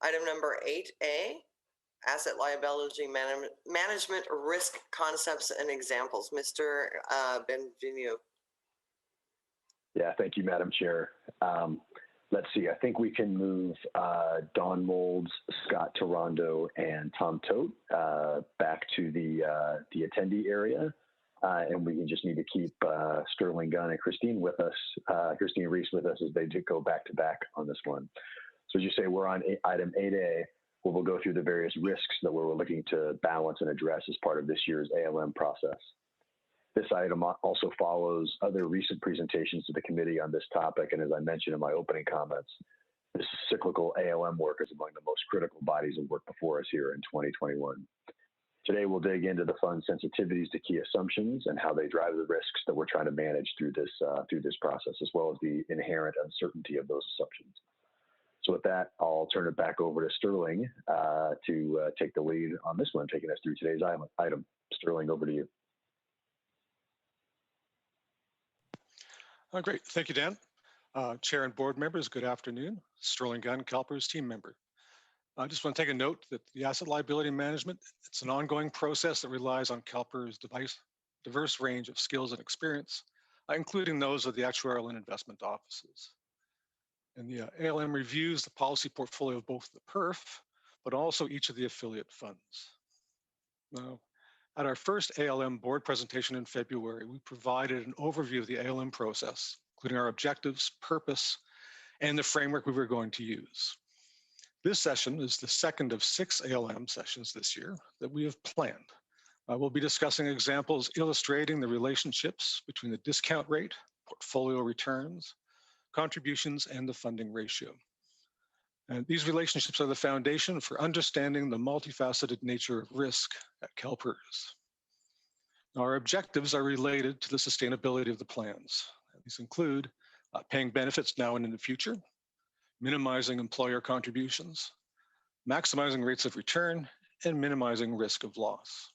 Item number 8A, asset liability management risk concepts and examples. Mr. Benvenue. Yeah, thank you, Madam Chair. Let's see, I think we can move Don Molds, Scott Tarondo, and Tom Tote back to the attendee area. And we just need to keep Sterling Gunn and Christine with us, Christine Reese with us as they do go back to back on this one. So as you say, we're on item 8A, where we'll go through the various risks that we're looking to balance and address as part of this year's ALM process. This item also follows other recent presentations to the committee on this topic, and as I mentioned in my opening comments, this cyclical ALM work is among the most critical bodies of work before us here in 2021. Today, we'll dig into the fund sensitivities to key assumptions and how they drive the risks that we're trying to manage through this process, as well as the inherent uncertainty of those assumptions. So with that, I'll turn it back over to Sterling to take the lead on this one, taking us through today's item. Sterling, over to you. Great, thank you, Dan. Chair and board members, good afternoon. Sterling Gunn, CalPERS team member. I just want to take a note that the asset liability management, it's an ongoing process that relies on CalPERS' diverse range of skills and experience, including those of the actuarial and investment offices. And the ALM reviews the policy portfolio of both the PERF, but also each of the affiliate funds. Now, at our first ALM board presentation in February, we provided an overview of the ALM process, including our objectives, purpose, and the framework we were going to use. This session is the second of 6 ALM sessions this year that we have planned. We'll be discussing examples illustrating the relationships between the discount rate, portfolio returns, contributions, and the funding ratio. And these relationships are the foundation for understanding the multifaceted nature of risk at CalPERS. Our objectives are related to the sustainability of the plans. These include paying benefits now and in the future, minimizing employer contributions, maximizing rates of return, and minimizing risk of loss.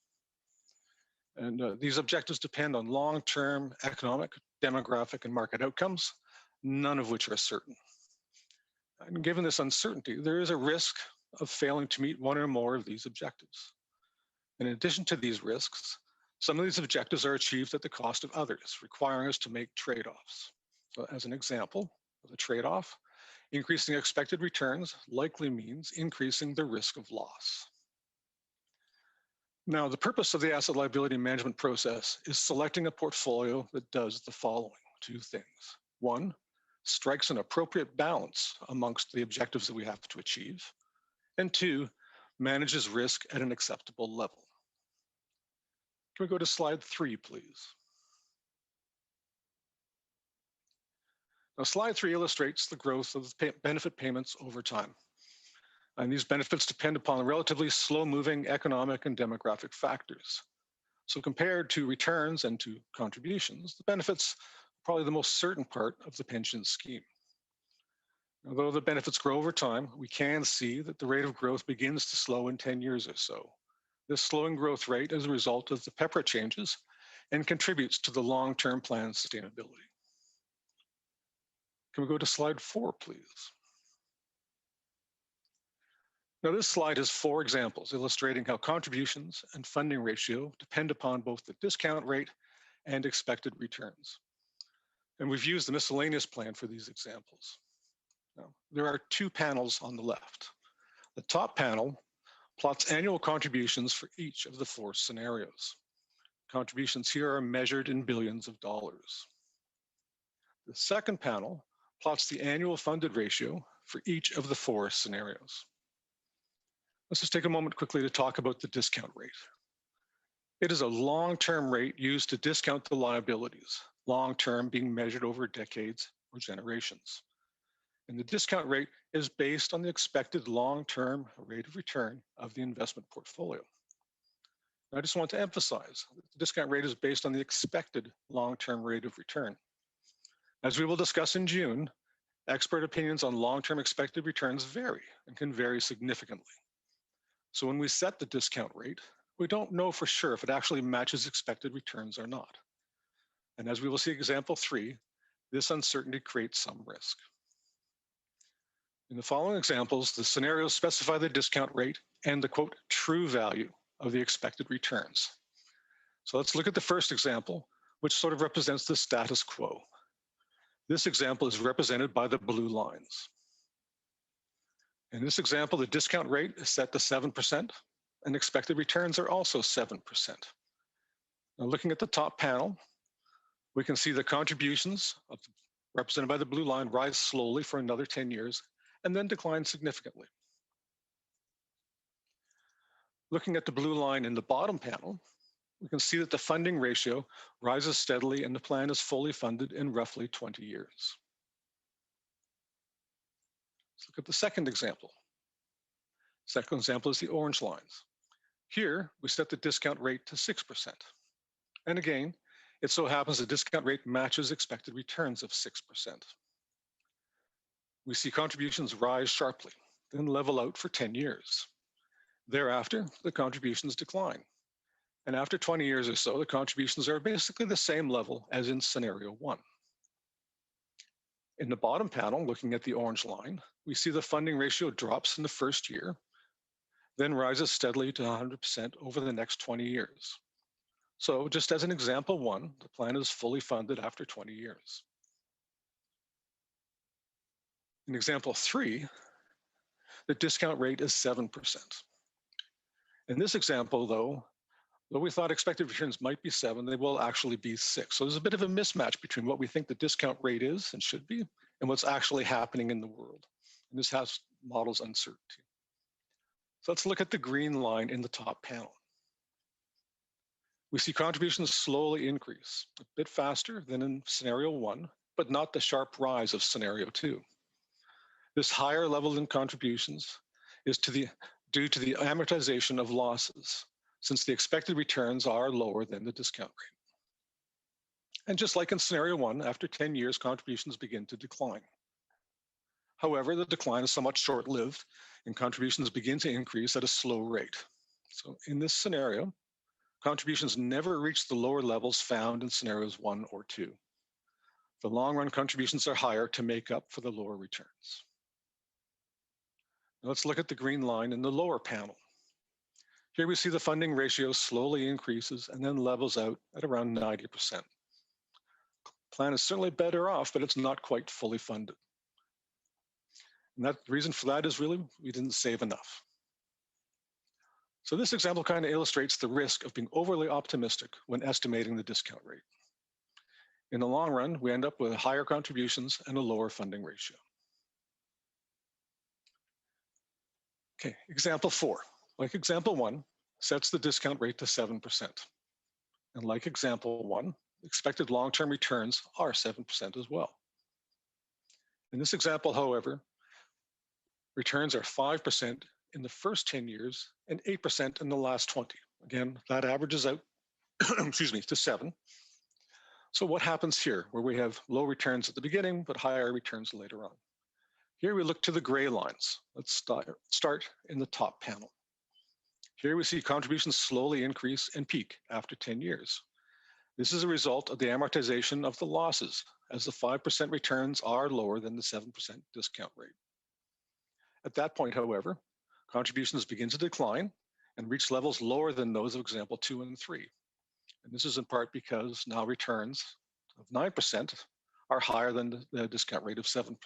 And these objectives depend on long-term economic, demographic, and market outcomes, none of which are certain. And given this uncertainty, there is a risk of failing to meet one or more of these objectives. In addition to these risks, some of these objectives are achieved at the cost of others, requiring us to make trade-offs. So as an example of a trade-off, increasing expected returns likely means increasing the risk of loss. Now, the purpose of the asset liability management process is selecting a portfolio that does the following 2 things. 1, strikes an appropriate balance amongst the objectives that we have to achieve, and 2, manages risk at an acceptable level. Can we go to slide 3, please? Now, slide 3 illustrates the growth of benefit payments over time. And these benefits depend upon relatively slow-moving economic and demographic factors. So compared to returns and to contributions, the benefits probably the most certain part of the pension scheme. Although the benefits grow over time, we can see that the rate of growth begins to slow in 10 years or so. This slowing growth rate is a result of the PEPRA changes and contributes to the long-term plan sustainability. Can we go to slide 4, please? Now, this slide has 4 examples illustrating how contributions and funding ratio depend upon both the discount rate and expected returns. And we've used the miscellaneous plan for these examples. Now, there are 2 panels on the left. The top panel plots annual contributions for each of the 4 scenarios. Contributions here are measured in billions of dollars. The second panel plots the annual funded ratio for each of the 4 scenarios. Let's just take a moment quickly to talk about the discount rate. It is a long-term rate used to discount the liabilities, long-term being measured over decades or generations. And the discount rate is based on the expected long-term rate of return of the investment portfolio. I just want to emphasize that the discount rate is based on the expected long-term rate of return. As we will discuss in June, expert opinions on long-term expected returns vary and can vary significantly. So when we set the discount rate, we don't know for sure if it actually matches expected returns or not. And as we will see example 3, this uncertainty creates some risk. In the following examples, the scenarios specify the discount rate and the quote true value of the expected returns. So let's look at the first example, which sort of represents the status quo. This example is represented by the blue lines. In this example, the discount rate is set to 7%, and expected returns are also 7%. Now, looking at the top panel, we can see the contributions represented by the blue line rise slowly for another 10 years and then decline significantly. Looking at the blue line in the bottom panel, we can see that the funding ratio rises steadily and the plan is fully funded in roughly 20 years. Let's look at the second example. Second example is the orange lines. Here, we set the discount rate to 6%. And again, it so happens the discount rate matches expected returns of 6%. We see contributions rise sharply, then level out for 10 years. Thereafter, the contributions decline. And after 20 years or so, the contributions are basically the same level as in scenario 1. In the bottom panel, looking at the orange line, we see the funding ratio drops in the first year, then rises steadily to 100% over the next 20 years. So just as an example 1, the plan is fully funded after 20 years. In example 3, the discount rate is 7%. In this example, though we thought expected returns might be 7, they will actually be 6. So there's a bit of a mismatch between what we think the discount rate is and should be and what's actually happening in the world. And this has models uncertainty. So let's look at the green line in the top panel. We see contributions slowly increase, a bit faster than in scenario 1, but not the sharp rise of scenario 2. This higher level in contributions is due to the amortization of losses, since the expected returns are lower than the discount rate. And just like in scenario 1, after 10 years, contributions begin to decline. However, the decline is somewhat short-lived, and contributions begin to increase at a slow rate. So in this scenario, contributions never reach the lower levels found in scenarios 1 or 2. The long-run contributions are higher to make up for the lower returns. Now let's look at the green line in the lower panel. Here we see the funding ratio slowly increases and then levels out at around 90%. The plan is certainly better off, but it's not quite fully funded. And the reason for that is really we didn't save enough. So this example kind of illustrates the risk of being overly optimistic when estimating the discount rate. In the long run, we end up with higher contributions and a lower funding ratio. Okay, example 4. Like example 1, sets the discount rate to 7%. And like example 1, expected long-term returns are 7% as well. In this example, however, returns are 5% in the first 10 years and 8% in the last 20. Again, that averages out excuse me, to 7. So what happens here, where we have low returns at the beginning, but higher returns later on? Here we look to the gray lines. Let's start in the top panel. Here we see contributions slowly increase and peak after 10 years. This is a result of the amortization of the losses, as the 5% returns are lower than the 7% discount rate. At that point, however, contributions begin to decline and reach levels lower than those of example 2 and 3. And this is in part because now returns of 9% are higher than the discount rate of 7%.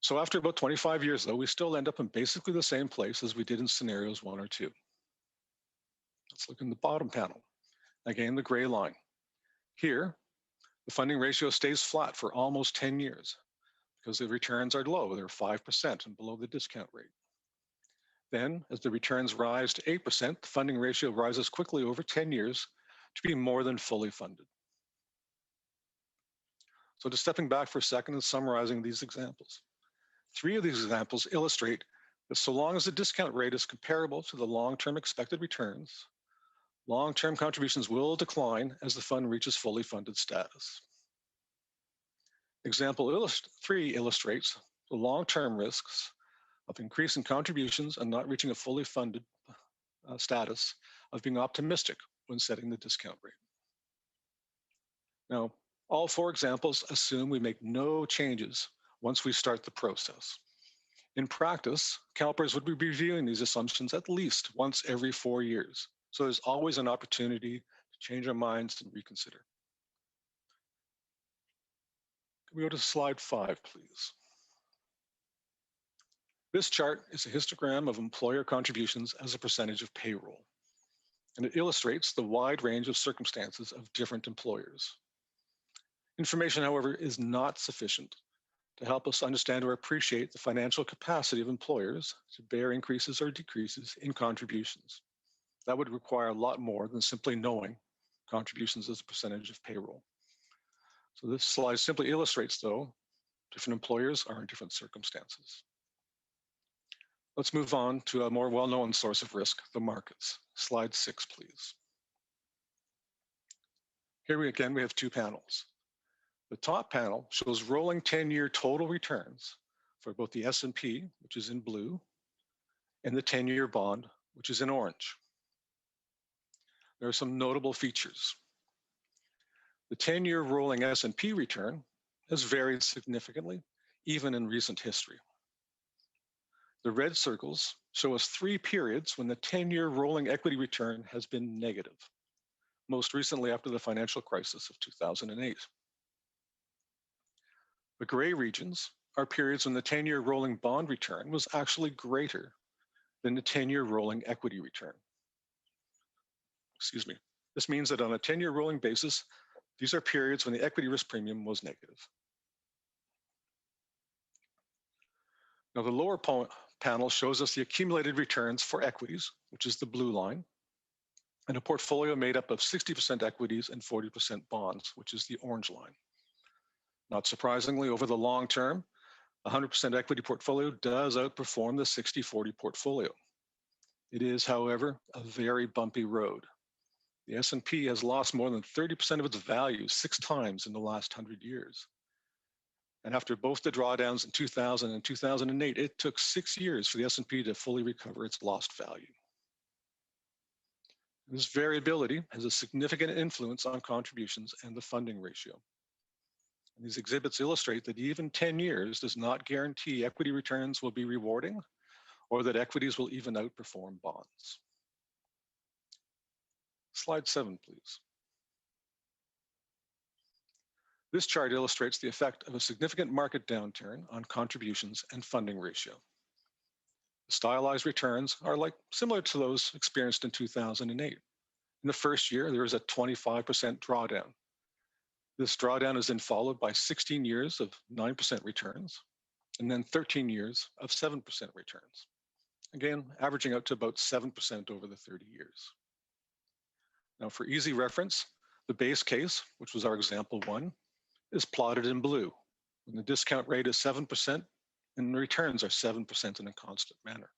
So after about 25 years, though, we still end up in basically the same place as we did in scenarios 1 or 2. Let's look in the bottom panel. Again, the gray line. Here, the funding ratio stays flat for almost 10 years because the returns are low. They're 5% and below the discount rate. Then, as the returns rise to 8%, the funding ratio rises quickly over 10 years to be more than fully funded. So just stepping back for a second and summarizing these examples. 3 of these examples illustrate that so long as the discount rate is comparable to the long-term expected returns, long-term contributions will decline as the fund reaches fully funded status. Example 3 illustrates the long-term risks of increasing contributions and not reaching a fully funded status of being optimistic when setting the discount rate. Now, all 4 examples assume we make no changes once we start the process. In practice, CalPERS would be reviewing these assumptions at least once every 4 years. So there's always an opportunity to change our minds and reconsider. Can we go to slide 5, please? This chart is a histogram of employer contributions as a percentage of payroll, and it illustrates the wide range of circumstances of different employers. Information, however, is not sufficient to help us understand or appreciate the financial capacity of employers to bear increases or decreases in contributions. That would require a lot more than simply knowing contributions as a percentage of payroll. So this slide simply illustrates, though, different employers are in different circumstances. Let's move on to a more well-known source of risk, the markets. Slide 6, please. Here we have 2 panels. The top panel shows rolling 10-year total returns for both the S&P, which is in blue, and the 10-year bond, which is in orange. There are some notable features. The 10-year rolling S&P return has varied significantly, even in recent history. The red circles show us 3 periods when the 10-year rolling equity return has been negative, most recently after the financial crisis of 2008. The gray regions are periods when the 10-year rolling bond return was actually greater than the 10-year rolling equity return. Excuse me. This means that on a 10-year rolling basis, these are periods when the equity risk premium was negative. Now, the lower panel shows us the accumulated returns for equities, which is the blue line, and a portfolio made up of 60% equities and 40% bonds, which is the orange line. Not surprisingly, over the long term, a 100% equity portfolio does outperform the 60-40 portfolio. It is, however, a very bumpy road. The S&P has lost more than 30% of its value 6 times in the last 100 years. And after both the drawdowns in 2000 and 2008, it took 6 years for the S&P to fully recover its lost value. This variability has a significant influence on contributions and the funding ratio. And these exhibits illustrate that even 10 years does not guarantee equity returns will be rewarding or that equities will even outperform bonds. Slide 7, please. This chart illustrates the effect of a significant market downturn on contributions and funding ratio. The stylized returns are similar to those experienced in 2008. In the first year, there is a 25% drawdown. This drawdown is then followed by 16 years of 9% returns, and then 13 years of 7% returns. Again, averaging out to about 7% over the 30 years. Now, for easy reference, the base case, which was our example 1, is plotted in blue, when the discount rate is 7% and the returns are 7% in a constant manner.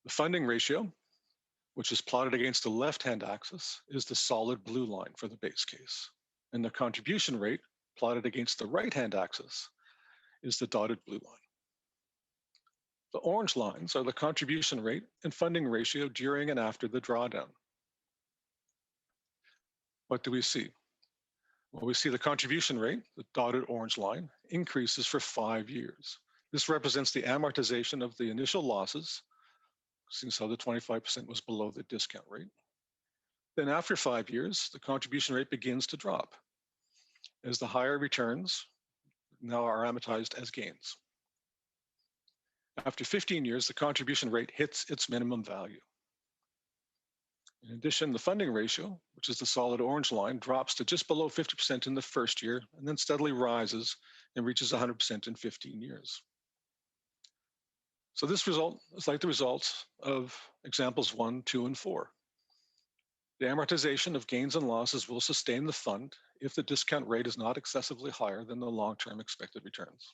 The funding ratio, which is plotted against the left-hand axis, is the solid blue line for the base case. And the contribution rate, plotted against the right-hand axis, is the dotted blue line. The orange lines are the contribution rate and funding ratio during and after the drawdown. What do we see? Well, we see the contribution rate, the dotted orange line, increases for 5 years. This represents the amortization of the initial losses, since how the 25% was below the discount rate. Then after 5 years, the contribution rate begins to drop as the higher returns now are amortized as gains. After 15 years, the contribution rate hits its minimum value. In addition, the funding ratio, which is the solid orange line, drops to just below 50% in the first year and then steadily rises and reaches 100% in 15 years. So this result is like the results of examples 1, 2, and 4. The amortization of gains and losses will sustain the fund if the discount rate is not excessively higher than the long-term expected returns.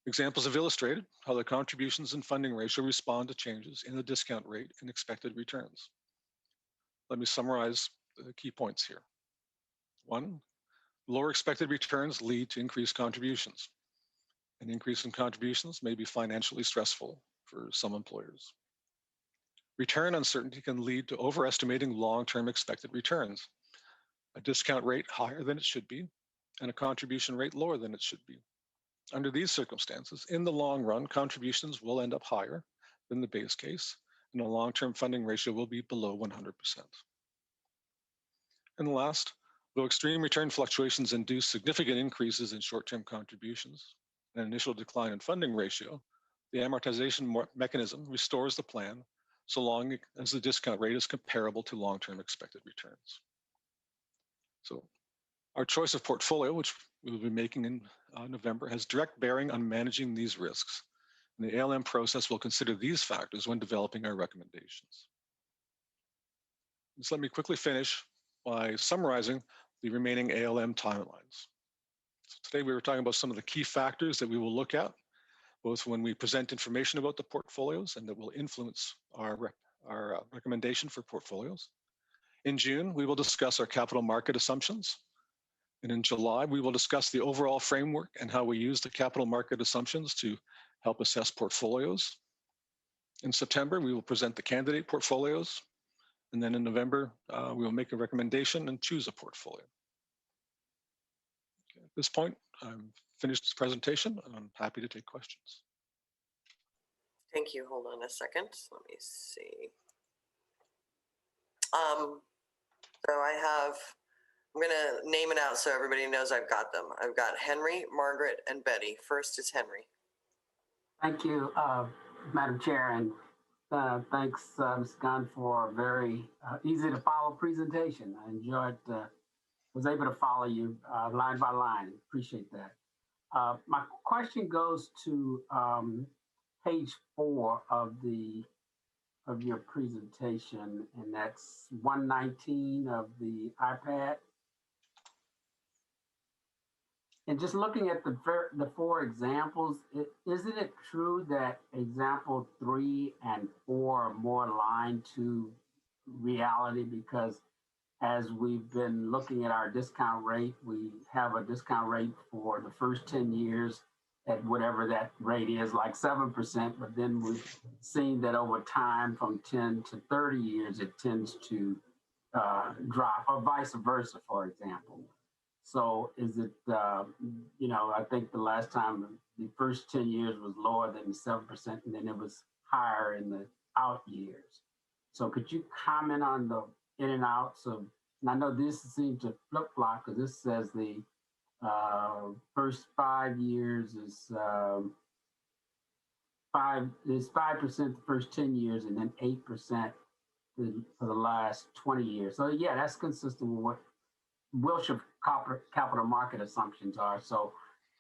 Examples have illustrated how the contributions and funding ratio respond to changes in the discount rate and expected returns. Let me summarize the key points here. 1, lower expected returns lead to increased contributions. An increase in contributions may be financially stressful for some employers. Return uncertainty can lead to overestimating long-term expected returns. A discount rate higher than it should be and a contribution rate lower than it should be. Under these circumstances, in the long run, contributions will end up higher than the base case, and the long-term funding ratio will be below 100%. And last, though extreme return fluctuations induce significant increases in short-term contributions, an initial decline in funding ratio, the amortization mechanism restores the plan so long as the discount rate is comparable to long-term expected returns. So our choice of portfolio, which we will be making in November, has direct bearing on managing these risks. And the ALM process will consider these factors when developing our recommendations. Just let me quickly finish by summarizing the remaining ALM timelines. So today we were talking about some of the key factors that we will look at, both when we present information about the portfolios and that will influence our recommendation for portfolios. In June, we will discuss our capital market assumptions. And in July, we will discuss the overall framework and how we use the capital market assumptions to help assess portfolios. In September, we will present the candidate portfolios. And then in November, we will make a recommendation and choose a portfolio. Okay, at this point, I'm finished this presentation and I'm happy to take questions. Thank you. Hold on a second. Let me see. So I'm going to name it out so everybody knows I've got them. I've got Henry, Margaret, and Betty. First is Henry. Thank you, Madam Chair, and thanks, Ms. Gunn, for a very easy to follow presentation. I enjoyed, was able to follow you line by line. Appreciate that. My question goes to page 4 of your presentation, and that's 119 of the iPad. And just looking at the 4 examples, isn't it true that example 3 and 4 are more aligned to reality? Because as we've been looking at our discount rate, we have a discount rate for the first 10 years at whatever that rate is, like 7%, but then we've seen that over time from 10 to 30 years, it tends to drop, or vice versa, for example. So is it, I think the last time the first 10 years was lower than the 7%, and then it was higher in the out years. So could you comment on the in and outs of, and I know this seems to flip-flop because this says the first 5 years is 5% the first 10 years, and then 8% for the last 20 years. So yeah, that's consistent with what Wilshire capital market assumptions are. So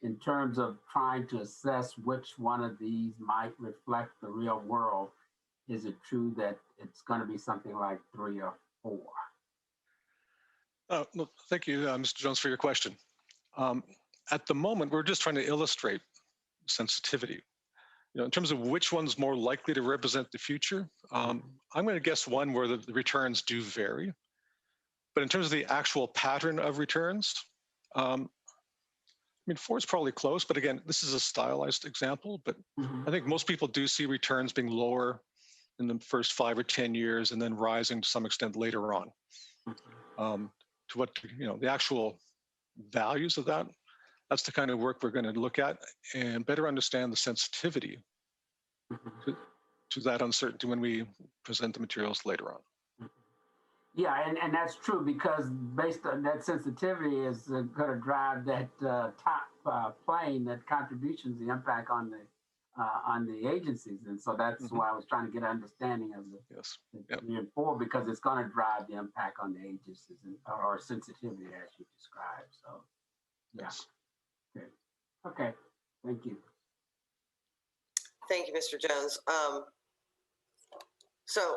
in terms of trying to assess which one of these might reflect the real world, is it true that it's going to be something like 3 or 4? No, thank you, Mr. Jones, for your question. At the moment, we're just trying to illustrate sensitivity. In terms of which one's more likely to represent the future, I'm going to guess one where the returns do vary. But in terms of the actual pattern of returns, 4 is probably close, but again, this is a stylized example, but I think most people do see returns being lower in the first 5 or 10 years and then rising to some extent later on. To what, the actual values of that, that's the kind of work we're going to look at and better understand the sensitivity to that uncertainty when we present the materials later on. Yeah, and that's true, because based on that sensitivity is going to drive that top plane, that contributions, the impact on the agencies, and so that's why I was trying to get an understanding of the 3 and 4, because it's going to drive the impact on the agencies or sensitivity as you described. So yeah, good. Okay, thank you. Thank you, Mr. Jones. So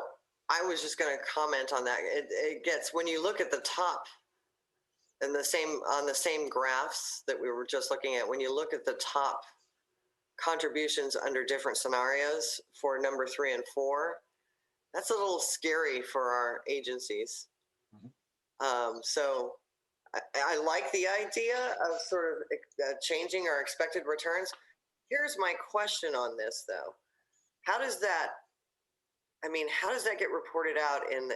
I was just going to comment on that. It gets, when you look at the top and on the same graphs that we were just looking at, when you look at the top contributions under different scenarios for number 3 and 4, that's a little scary for our agencies. So I like the idea of sort of changing our expected returns. Here's my question on this, though. How does that I mean, how does that get reported out in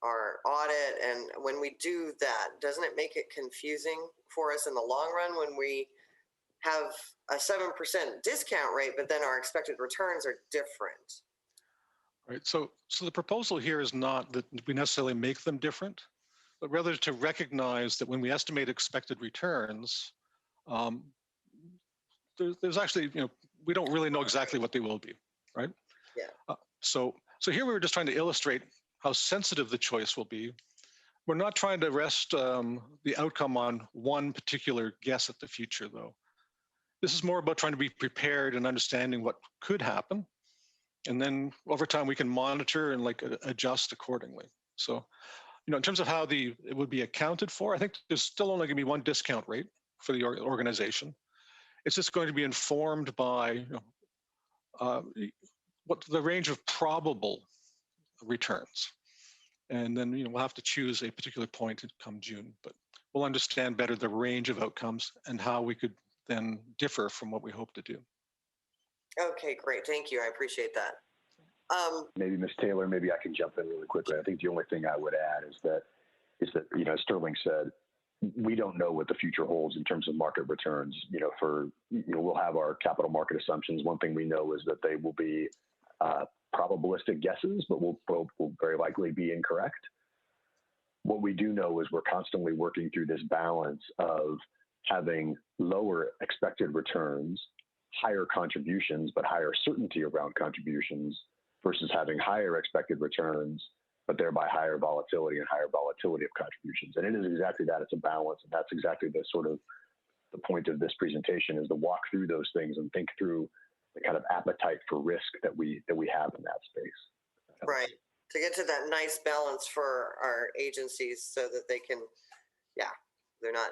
our audit? And when we do that, doesn't it make it confusing for us in the long run when we have a 7% discount rate, but then our expected returns are different? Right. So the proposal here is not that we necessarily make them different, but rather to recognize that when we estimate expected returns, there's actually, we don't really know exactly what they will be, right? Yeah. So here we were just trying to illustrate how sensitive the choice will be. We're not trying to rest the outcome on one particular guess at the future, though. This is more about trying to be prepared and understanding what could happen. And then over time, we can monitor and adjust accordingly. So, in terms of how it would be accounted for, I think there's still only going to be one discount rate for the organization. It's just going to be informed by what the range of probable returns. And then we'll have to choose a particular point come June, but we'll understand better the range of outcomes and how we could then differ from what we hope to do. Okay, great. Thank you. I appreciate that. Maybe Ms. Taylor, maybe I can jump in really quickly. I think the only thing I would add is that as Sterling said, we don't know what the future holds in terms of market returns. We'll have our capital market assumptions. One thing we know is that they will be probabilistic guesses, but will very likely be incorrect. What we do know is we're constantly working through this balance of having lower expected returns, higher contributions, but higher certainty around contributions, versus having higher expected returns, but thereby higher volatility of contributions. And it is exactly that. It's a balance. And that's exactly the point of this presentation, is to walk through those things and think through the kind of appetite for risk that we have in that space. Right. To get to that nice balance for our agencies so that they can, they're not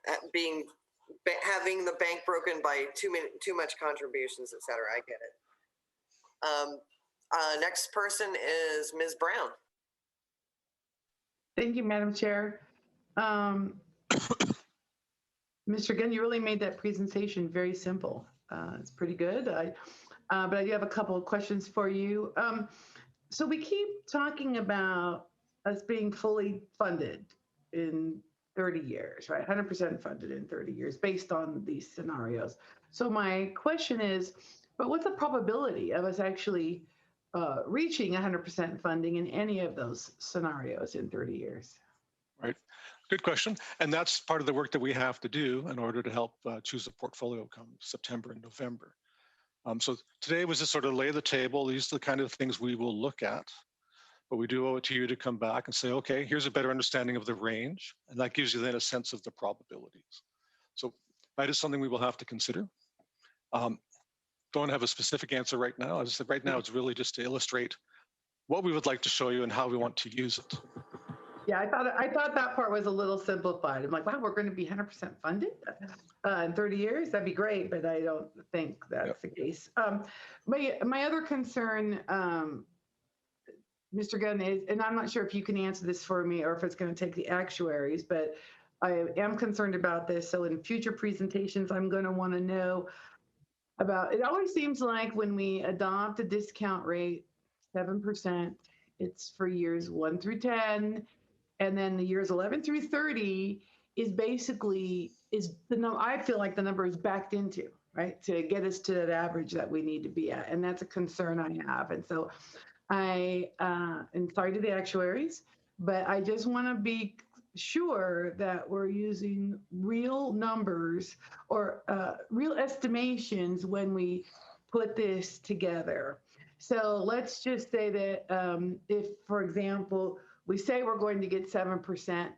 having the bank broken by too much contributions, et cetera. I get it. Next person is Ms. Brown. Thank you, Madam Chair. Mr. Gunn, you really made that presentation very simple. It's pretty good. But I do have a couple of questions for you. So we keep talking about us being fully funded in 30 years, right? 100% funded in 30 years based on these scenarios. So my question is, but what's the probability of us actually reaching 100% funding in any of those scenarios in 30 years? Right. Good question. And that's part of the work that we have to do in order to help choose a portfolio come September and November. So today was just sort of lay the table. These are the kind of things we will look at. But we do owe it to you to come back and say, okay, here's a better understanding of the range. And that gives you then a sense of the probabilities. So that is something we will have to consider. Don't have a specific answer right now. As I said, right now, it's really just to illustrate what we would like to show you and how we want to use it. Yeah, I thought that part was a little simplified. I'm like, wow, we're going to be 100% funded in 30 years. That'd be great, but I don't think that's the case. My other concern, Mr. Gunn, is, and I'm not sure if you can answer this for me or if it's going to take the actuaries, but I am concerned about this. So in future presentations, I'm going to want to know about, it always seems like when we adopt a discount rate, 7%, it's for years 1 through 10, and then the years 11 through 30 is basically, I feel like the number is backed into, right, to get us to that average that we need to be at. And that's a concern I have. And so I am sorry to the actuaries, but I just want to be sure that we're using real numbers or real estimations when we put this together. So let's just say that if, for example, we say we're going to get 7%,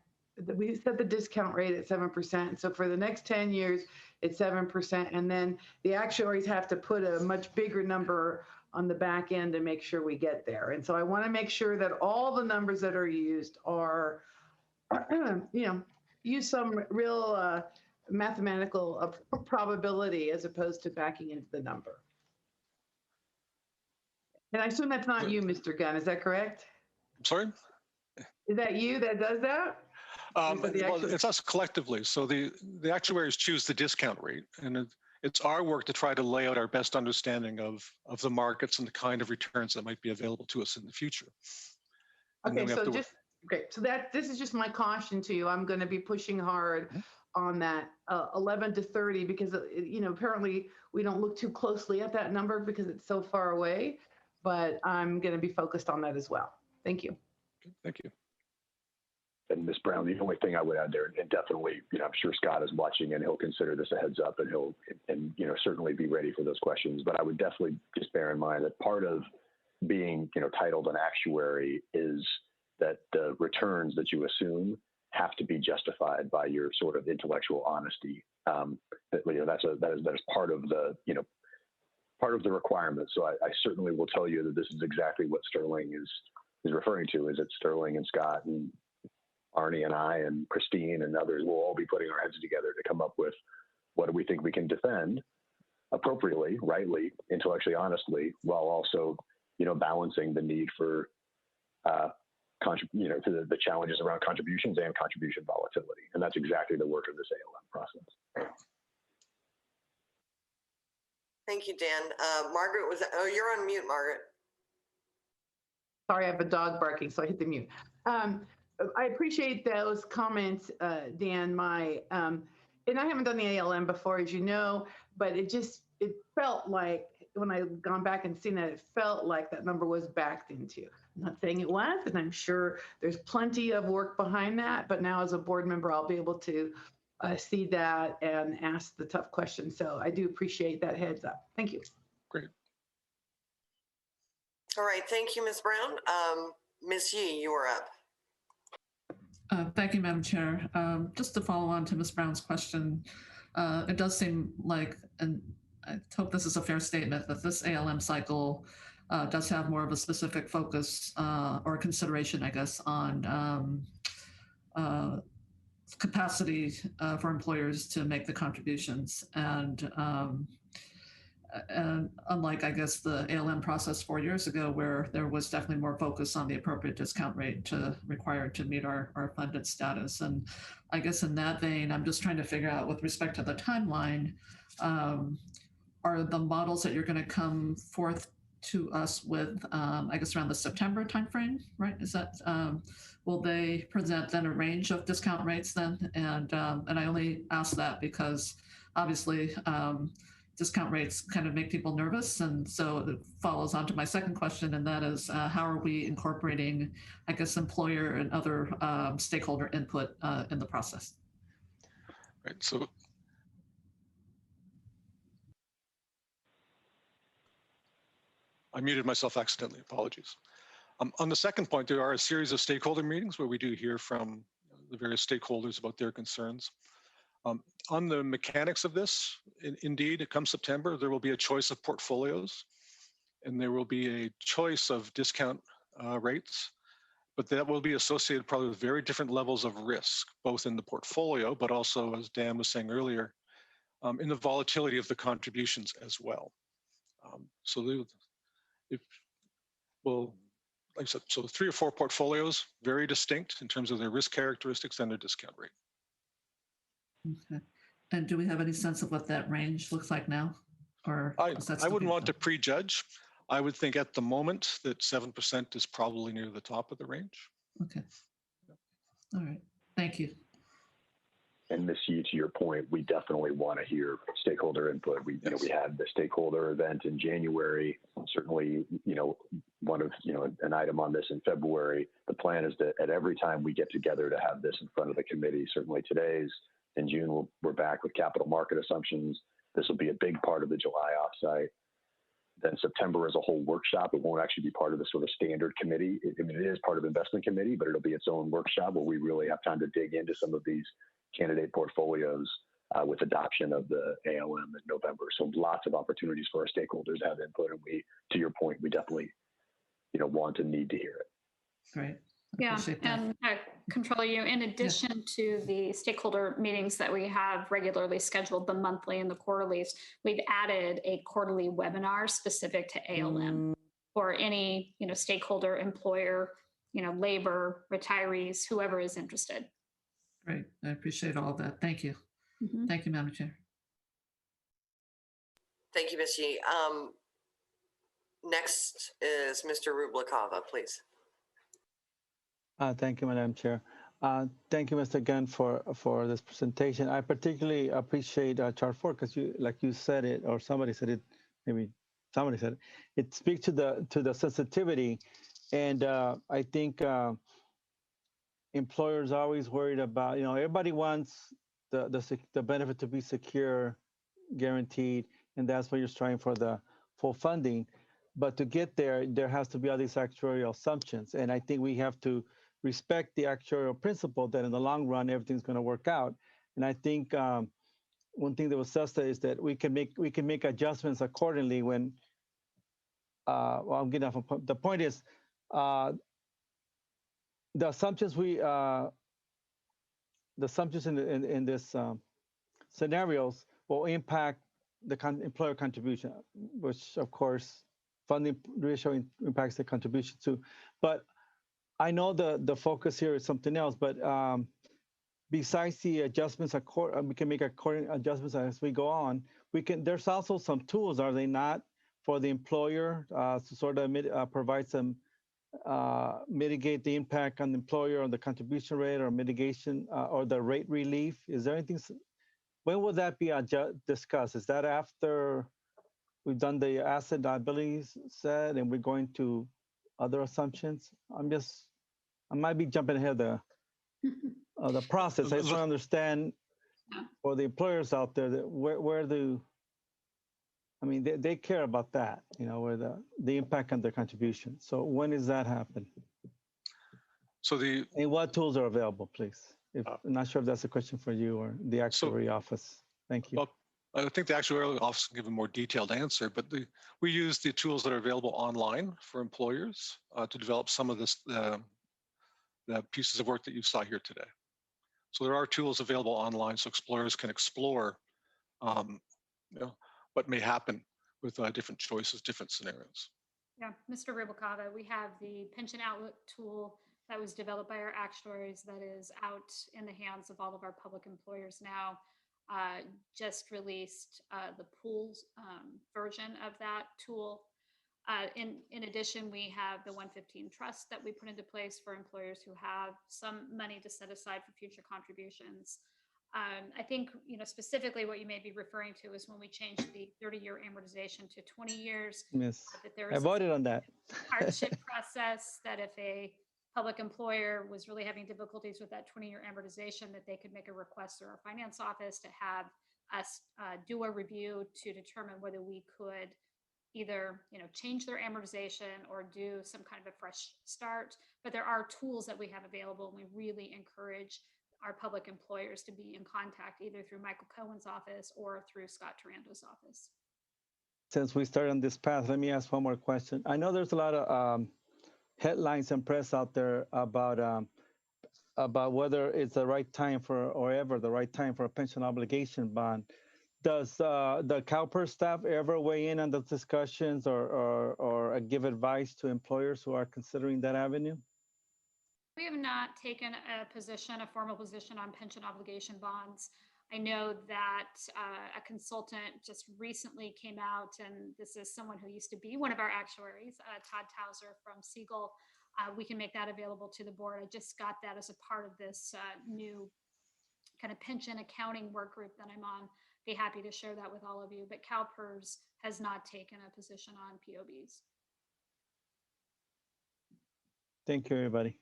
we set the discount rate at 7%. So for the next 10 years, it's 7%. And then the actuaries have to put a much bigger number on the back end to make sure we get there. And so I want to make sure that all the numbers that are used are, use some real mathematical probability as opposed to backing into the number. And I assume that's not you, Mr. Gunn, is that correct? I'm sorry? Is that you that does that? Well, it's us collectively. So the actuaries choose the discount rate, and it's our work to try to lay out our best understanding of the markets and the kind of returns that might be available to us in the future. And Okay, so just great. So this is just my caution to you. I'm going to be pushing hard on that 11 to 30 because apparently we don't look too closely at that number because it's so far away. But I'm going to be focused on that as well. Thank you. Thank you. And Ms. Brown, the only thing I would add there, and definitely, I'm sure Scott is watching and he'll consider this a heads up and he'll certainly be ready for those questions. But I would definitely just bear in mind that part of being, titled an actuary is that the returns that you assume have to be justified by your sort of intellectual honesty. That is part of the, part of the requirement. So I certainly will tell you that this is exactly what Sterling is referring to, is that Sterling and Scott and Arnie and I and Christine and others will all be putting our heads together to come up with what do we think we can defend appropriately, rightly, intellectually, honestly, while also, balancing the need for, to the challenges around contributions and contribution volatility. And that's exactly the work of this ALM process. Thank you, Dan. Margaret, you're on mute, Margaret. Sorry, I have a dog barking, so I hit the mute. I appreciate those comments, Dan. And I haven't done the ALM before, as you know, but it felt like when I've gone back and seen it, it felt like that number was backed into. I'm not saying it was, and I'm sure there's plenty of work behind that, but now as a board member, I'll be able to see that and ask the tough questions. So I do appreciate that heads up. Thank you. Great. All right, thank you, Ms. Brown. Ms. Yee, you are up. Thank you, Madam Chair. Just to follow on to Ms. Brown's question, it does seem like, and I hope this is a fair statement, that this ALM cycle does have more of a specific focus or consideration, I guess, on capacity for employers to make the contributions. And unlike, I guess, the ALM process 4 years ago, where there was definitely more focus on the appropriate discount rate required to meet our funded status. And I guess in that vein, I'm just trying to figure out, with respect to the timeline, are the models that you're going to come forth to us with, I guess, around the September timeframe, right? Is that, will they present then a range of discount rates then? And I only ask that because obviously, discount rates kind of make people nervous. And so it follows on to my second question, and that is, how are we incorporating, I guess, employer and other stakeholder input in the process? Right, so I muted myself accidentally, apologies. On the second point, there are a series of stakeholder meetings where we do hear from the various stakeholders about their concerns. On the mechanics of this, indeed, come September, there will be a choice of portfolios and there will be a choice of discount rates, but that will be associated probably with very different levels of risk, both in the portfolio, but also, as Dan was saying earlier, in the volatility of the contributions as well. Like I said, so 3 or 4 portfolios, very distinct in terms of their risk characteristics and their discount rate. Okay. And do we have any sense of what that range looks like now? Or I wouldn't want to prejudge. I would think at the moment that 7% is probably near the top of the range. Okay. All right. Thank you. And Ms. Yee, to your point, we definitely want to hear stakeholder input. We had the stakeholder event in January. Certainly, one of an item on this in February. The plan is that at every time we get together to have this in front of the committee, certainly today's. In June, we're back with capital market assumptions. This will be a big part of the July offsite. Then September is a whole workshop. It won't actually be part of the sort of standard committee. It is part of investment committee, but it'll be its own workshop where we really have time to dig into some of these candidate portfolios with adoption of the ALM in November. So lots of opportunities for our stakeholders to have input. And we, to your point, we definitely, want and need to hear it. Great. Yeah, and Controller, in addition to the stakeholder meetings that we have regularly scheduled, the monthly and the quarterlies, we've added a quarterly webinar specific to ALM for any, stakeholder, employer, labor, retirees, whoever is interested. Great. I appreciate all of that. Thank you. Thank you, Madam Chair. Thank you, Ms. Yee. Next is Mr. Rublikava, please. Thank you, Madam Chair. Thank you, Mr. Gunn, for this presentation. I particularly appreciate Chart 4 because like you said it, or somebody said it, maybe somebody said it. It speaks to the sensitivity, and I think employers are always worried about. Everybody wants the benefit to be secure, guaranteed, and that's why you're striving for the full funding. But to get there, there has to be all these actuarial assumptions, and I think we have to respect the actuarial principle that in the long run everything's going to work out. And I think one thing that was said is that we can make adjustments accordingly when. Well, I'm getting off. The point is, the assumptions in this scenarios will impact the employer contribution, which of course funding ratio impacts the contribution too. But I know the focus here is something else, but besides the adjustments, we can make according adjustments as we go on. There's also some tools, are they not, for the employer to sort of provide some mitigate the impact on the employer on the contribution rate or mitigation or the rate relief? Is there anything? When will that be discussed? Is that after we've done the asset liabilities set and we're going to other assumptions? I might be jumping ahead of the process. I just want to understand for the employers out there that they care about that, where the impact on their contribution. So when does that happen? And what tools are available, please? I'm not sure if that's a question for you or the actuary office. Thank you. Well, I think the actuarial office can give a more detailed answer, but we use the tools that are available online for employers to develop some of the pieces of work that you saw here today. So there are tools available online so employers can explore what may happen with different choices, different scenarios. Yeah, Mr. Rubalcava, we have the pension outlook tool that was developed by our actuaries that is out in the hands of all of our public employers now. Just released the pools version of that tool. In addition, we have the 115 trust that we put into place for employers who have some money to set aside for future contributions. I think, specifically what you may be referring to is when we changed the 30-year amortization to 20 years. Yes, that there I voted on that. hardship process that if a public employer was really having difficulties with that 20-year amortization, that they could make a request through our finance office to have us do a review to determine whether we could either change their amortization or do some kind of a fresh start. But there are tools that we have available, and we really encourage our public employers to be in contact either through Michael Cohen's office or through Scott Taranto's office. Since we started on this path, let me ask one more question. I know there's a lot of headlines and press out there about whether it's the right time or ever the right time for a pension obligation bond. Does the CalPERS staff ever weigh in on those discussions or give advice to employers who are considering that avenue? We have not taken a formal position on pension obligation bonds. I know that a consultant just recently came out, and this is someone who used to be one of our actuaries, Todd Towser from Siegel. We can make that available to the board. I just got that as a part of this new kind of pension accounting work group that I'm on. Be happy to share that with all of you, but CalPERS has not taken a position on POBs. Thank you, everybody.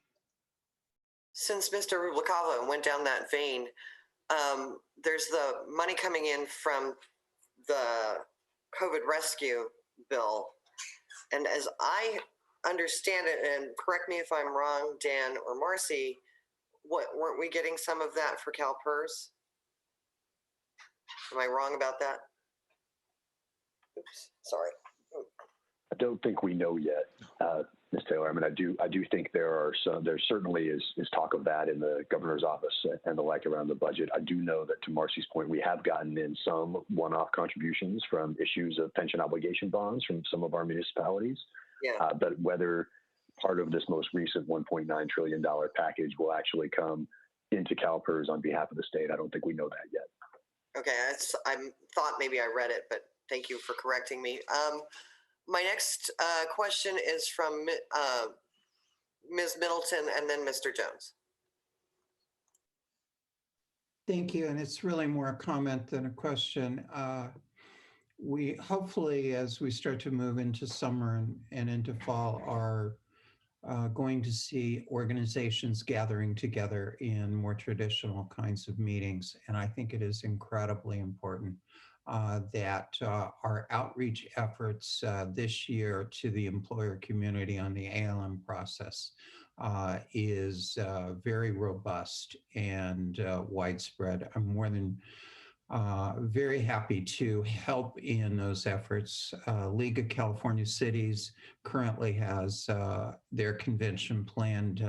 Since Mr. Rublikava went down that vein, there's the money coming in from the COVID rescue bill. And as I understand it, and correct me if I'm wrong, Dan or Marcy, weren't we getting some of that for CalPERS? Am I wrong about that? Oops, sorry. I don't think we know yet, Ms. Taylor. I mean, I do think there certainly is talk of that in the governor's office and the like around the budget. I do know that, to Marcy's point, we have gotten in some one-off contributions from issues of pension obligation bonds from some of our municipalities. Yeah. But whether part of this most recent $1.9 trillion package will actually come into CalPERS on behalf of the state, I don't think we know that yet. Okay, I thought maybe I read it, but Thank you for correcting me. My next question is from Ms. Middleton and then Mr. Jones. Thank you. And it's really more a comment than a question. We hopefully, as we start to move into summer and into fall, are going to see organizations gathering together in more traditional kinds of meetings. And I think it is incredibly important that our outreach efforts this year to the employer community on the ALM process is very robust and widespread. I'm more than very happy to help in those efforts. League of California Cities currently has their convention planned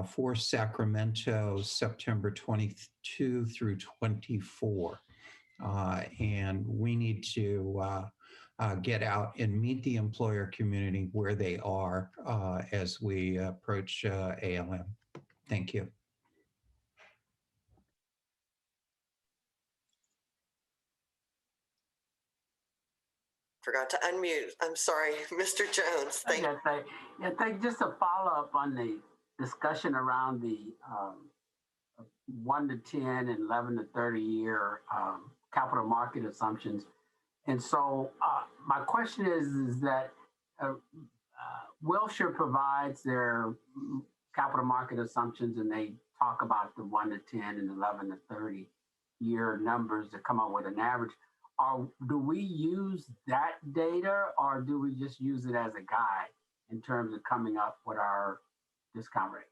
for Sacramento, September 22 through 24. And we need to get out and meet the employer community where they are as we approach ALM. Thank you. Forgot to unmute. I'm sorry, Mr. Jones. Thank you. Yeah, thank just a follow up on the discussion around the 1 to 10 and 11 to 30 year capital market assumptions. And so my question is that Wilshire provides their capital market assumptions and they talk about the 1 to 10 and 11 to 30 year numbers to come up with an average. Do we use that data or do we just use it as a guide in terms of coming up with our discount rate?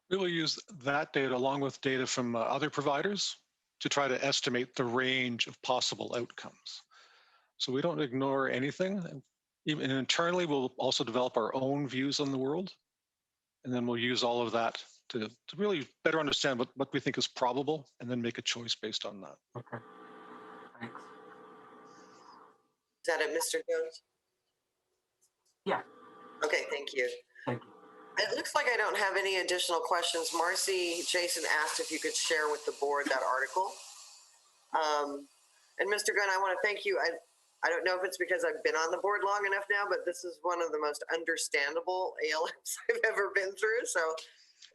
We will use that data along with data from other providers to try to estimate the range of possible outcomes. So we don't ignore anything. Even internally, we'll also develop our own views on the world. And then we'll use all of that to really better understand what we think is probable and then make a choice based on that. Okay, thanks. Is that it, Mr. Jones? Yeah. Okay, thank you. Thank you. It looks like I don't have any additional questions. Marcy, Jason asked if you could share with the board that article. And Mr. Gunn, I want to thank you. I don't know if it's because I've been on the board long enough now, but this is one of the most understandable ALMs I've ever been through. So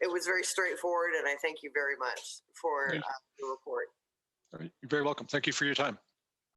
it was very straightforward, and I thank you very much for the report. All right, you're very welcome. Thank you for your time.